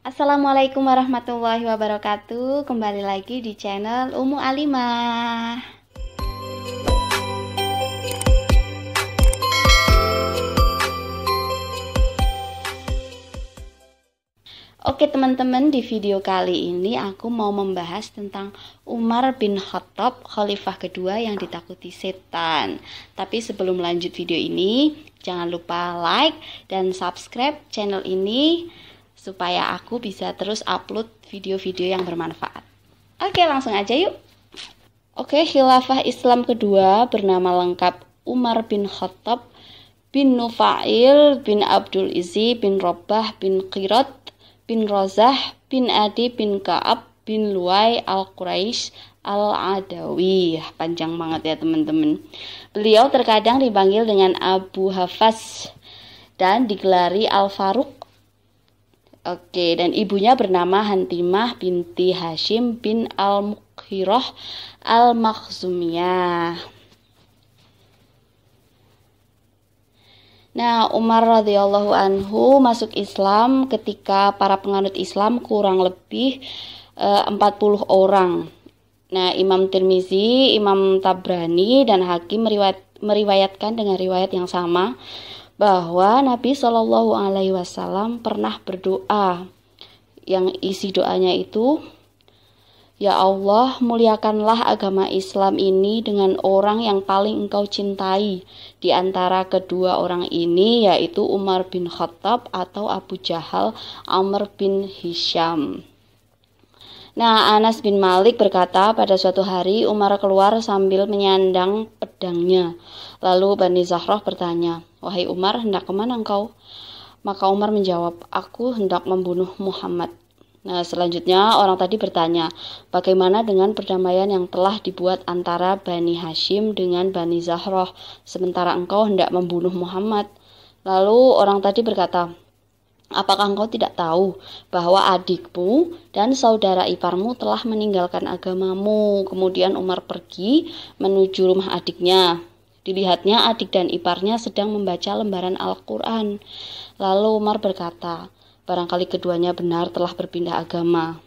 Assalamualaikum warahmatullahi wabarakatuh. Kembali lagi di channel Umu Alimah. Oke teman-teman, di video kali ini aku mau membahas tentang Umar bin Khattab, khalifah kedua yang ditakuti setan. Tapi sebelum lanjut video ini, jangan lupa like dan subscribe channel ini supaya aku bisa terus upload video-video yang bermanfaat. Oke, langsung aja yuk. Oke, khilafah Islam kedua bernama lengkap Umar bin Khattab bin Nufail bin Abdul Izzi bin Robah bin Qirat bin Rozah bin Adi bin Ka'ab bin Luwai al-Quraisy al-Adawi. Panjang banget ya teman-teman. Beliau terkadang dipanggil dengan Abu Hafs dan digelari Al-Faruq. Oke, dan ibunya bernama Hantimah binti Hashim bin Al-Mughirah Al-Makhzumiyah. Nah, Umar radhiyallahu anhu masuk Islam ketika para penganut Islam kurang lebih 40 orang. Nah, Imam Tirmizi, Imam Tabrani, dan Hakim meriwayatkan dengan riwayat yang sama bahwa Nabi Shallallahu Alaihi Wasallam pernah berdoa yang isi doanya itu, "Ya Allah, muliakanlah agama Islam ini dengan orang yang paling Engkau cintai di antara kedua orang ini, yaitu Umar bin Khattab atau Abu Jahal Amr bin Hisham." Nah, Anas bin Malik berkata, pada suatu hari Umar keluar sambil menyandang pedangnya. Lalu Bani Zahrah bertanya, "Wahai Umar, hendak kemana engkau?" Maka Umar menjawab, "Aku hendak membunuh Muhammad." Nah, selanjutnya orang tadi bertanya, "Bagaimana dengan perdamaian yang telah dibuat antara Bani Hashim dengan Bani Zahrah, sementara engkau hendak membunuh Muhammad?" Lalu orang tadi berkata, "Apakah engkau tidak tahu bahwa adikmu dan saudara iparmu telah meninggalkan agamamu?" Kemudian Umar pergi menuju rumah adiknya. Dilihatnya adik dan iparnya sedang membaca lembaran Al-Quran. Lalu Umar berkata, barangkali keduanya benar telah berpindah agama.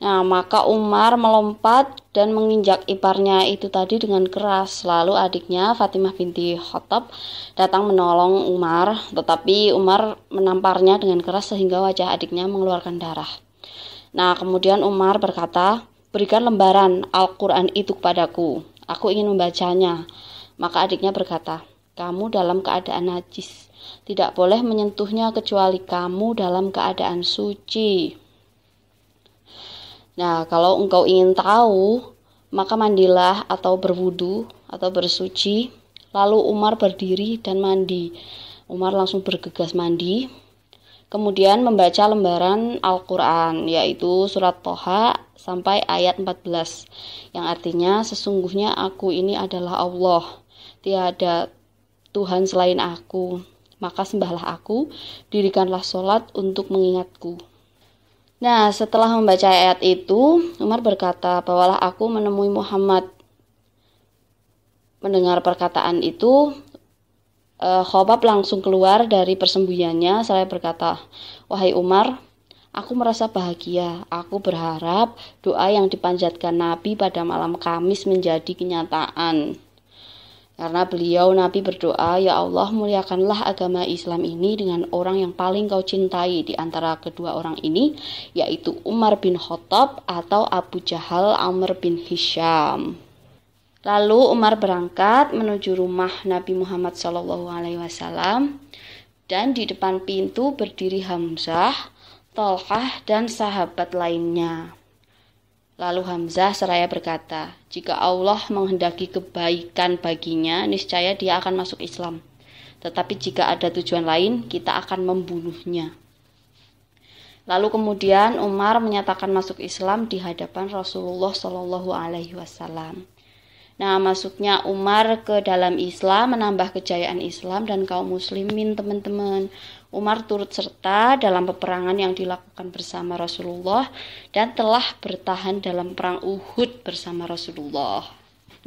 Nah, maka Umar melompat dan menginjak iparnya itu tadi dengan keras. Lalu adiknya Fatimah binti Khattab datang menolong Umar, tetapi Umar menamparnya dengan keras sehingga wajah adiknya mengeluarkan darah. Nah, kemudian Umar berkata, "Berikan lembaran Al-Quran itu kepadaku, aku ingin membacanya." Maka adiknya berkata, "Kamu dalam keadaan najis, tidak boleh menyentuhnya kecuali kamu dalam keadaan suci. Nah, kalau engkau ingin tahu, maka mandilah atau berwudu atau bersuci." Lalu Umar berdiri dan mandi. Umar langsung bergegas mandi. Kemudian membaca lembaran Al-Quran, yaitu surat Toha sampai ayat 14. Yang artinya, "Sesungguhnya aku ini adalah Allah. Tiada Tuhan selain aku. Maka sembahlah aku, dirikanlah sholat untuk mengingatku." Nah, setelah membaca ayat itu, Umar berkata, "Bawalah aku menemui Muhammad." Mendengar perkataan itu, Khobab langsung keluar dari persembunyiannya. Saya berkata, "Wahai Umar, aku merasa bahagia. Aku berharap doa yang dipanjatkan Nabi pada malam Kamis menjadi kenyataan." Karena beliau Nabi berdoa, "Ya Allah, muliakanlah agama Islam ini dengan orang yang paling kau cintai di antara kedua orang ini, yaitu Umar bin Khattab atau Abu Jahal Amr bin Hisham." Lalu Umar berangkat menuju rumah Nabi Muhammad SAW, dan di depan pintu berdiri Hamzah, Thalhah, dan sahabat lainnya. Lalu Hamzah seraya berkata, "Jika Allah menghendaki kebaikan baginya, niscaya dia akan masuk Islam. Tetapi jika ada tujuan lain, kita akan membunuhnya." Lalu kemudian Umar menyatakan masuk Islam di hadapan Rasulullah SAW. Nah, masuknya Umar ke dalam Islam menambah kejayaan Islam dan kaum muslimin, teman-teman. Umar turut serta dalam peperangan yang dilakukan bersama Rasulullah dan telah bertahan dalam perang Uhud bersama Rasulullah.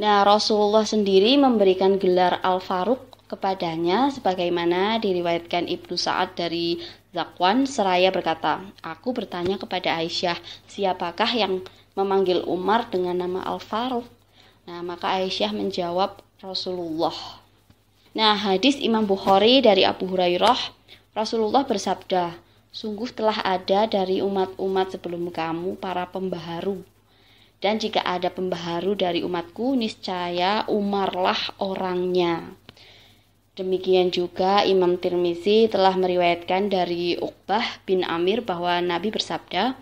Nah, Rasulullah sendiri memberikan gelar Al-Faruq kepadanya sebagaimana diriwayatkan Ibnu Sa'ad dari Zakwan seraya berkata, "Aku bertanya kepada Aisyah, siapakah yang memanggil Umar dengan nama Al-Faruq?" Nah, maka Aisyah menjawab, "Rasulullah." Nah, hadis Imam Bukhari dari Abu Hurairah, Rasulullah bersabda, "Sungguh telah ada dari umat-umat sebelum kamu para pembaharu. Dan jika ada pembaharu dari umatku, niscaya Umarlah orangnya." Demikian juga Imam Tirmizi telah meriwayatkan dari Uqbah bin Amir bahwa Nabi bersabda,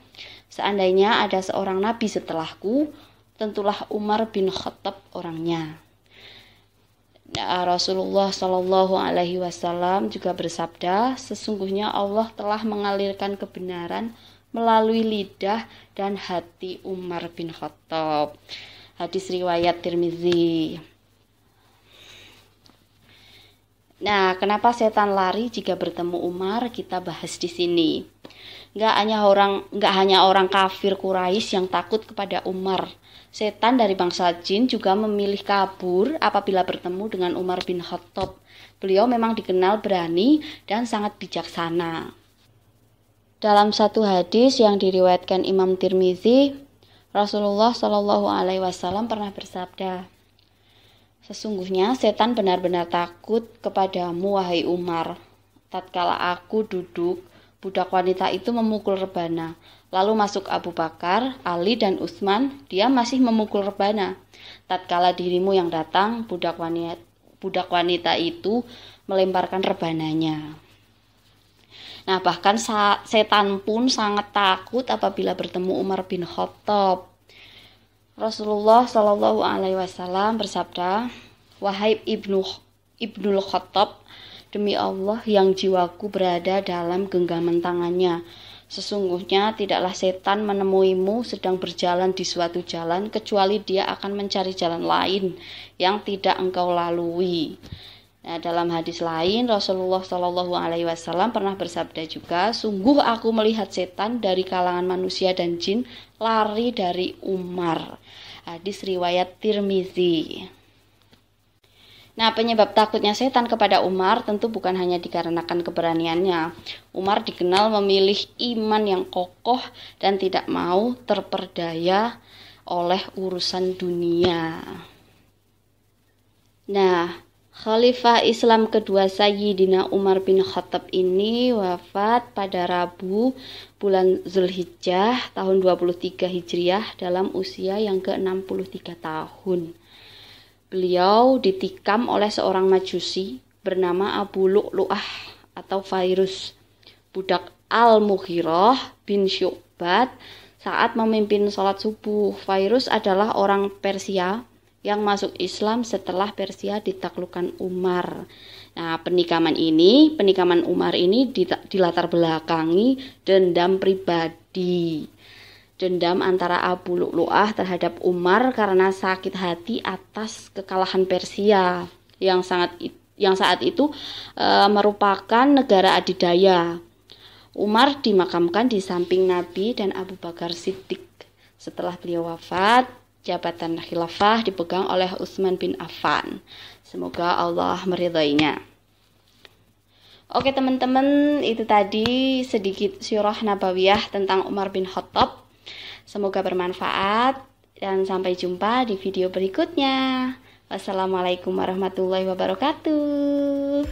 "Seandainya ada seorang Nabi setelahku, tentulah Umar bin Khattab orangnya." Nah, Rasulullah Shallallahu Alaihi Wasallam juga bersabda, "Sesungguhnya Allah telah mengalirkan kebenaran melalui lidah dan hati Umar bin Khattab." Hadis riwayat Tirmizi. Nah, kenapa setan lari jika bertemu Umar? Kita bahas di sini. Nggak hanya orang kafir Quraisy yang takut kepada Umar. Setan dari bangsa jin juga memilih kabur apabila bertemu dengan Umar bin Khattab. Beliau memang dikenal berani dan sangat bijaksana. Dalam satu hadis yang diriwayatkan Imam Tirmizi, Rasulullah Shallallahu Alaihi Wasallam pernah bersabda, "Sesungguhnya setan benar-benar takut kepadamu, wahai Umar. Tatkala aku duduk, budak wanita itu memukul rebana. Lalu masuk Abu Bakar, Ali, dan Utsman, dia masih memukul rebana. Tatkala dirimu yang datang, budak wanita itu melemparkan rebananya." Nah, bahkan setan pun sangat takut apabila bertemu Umar bin Khattab. Rasulullah Shallallahu Alaihi Wasallam bersabda, "Wahai Ibnul Khattab, demi Allah yang jiwaku berada dalam genggaman tangannya, sesungguhnya tidaklah setan menemuimu sedang berjalan di suatu jalan kecuali dia akan mencari jalan lain yang tidak engkau lalui." Nah, dalam hadis lain Rasulullah Shallallahu Alaihi Wasallam pernah bersabda juga, "Sungguh aku melihat setan dari kalangan manusia dan jin lari dari Umar." Hadis riwayat Tirmizi. Nah, penyebab takutnya setan kepada Umar tentu bukan hanya dikarenakan keberaniannya. Umar dikenal memilih iman yang kokoh dan tidak mau terperdaya oleh urusan dunia. Nah, Khalifah Islam kedua Sayyidina Umar bin Khattab ini wafat pada Rabu bulan Zulhijjah tahun 23 Hijriah dalam usia yang ke-63 tahun. Beliau ditikam oleh seorang majusi bernama Abu Lu'lu'ah atau Fairuz, budak Al-Mughirah bin Syu'bad saat memimpin sholat subuh. Fairuz adalah orang Persia yang masuk Islam setelah Persia ditaklukkan Umar. Nah, penikaman Umar ini dilatar belakangi dendam pribadi. Dendam antara Abu Lu'lu'ah terhadap Umar karena sakit hati atas kekalahan Persia yang saat itu merupakan negara adidaya. Umar dimakamkan di samping Nabi dan Abu Bakar Siddiq. Setelah beliau wafat, jabatan khilafah dipegang oleh Utsman bin Affan. Semoga Allah meridainya. Oke teman-teman, itu tadi sedikit sirah nabawiyah tentang Umar bin Khattab. Semoga bermanfaat dan sampai jumpa di video berikutnya. Wassalamualaikum warahmatullahi wabarakatuh.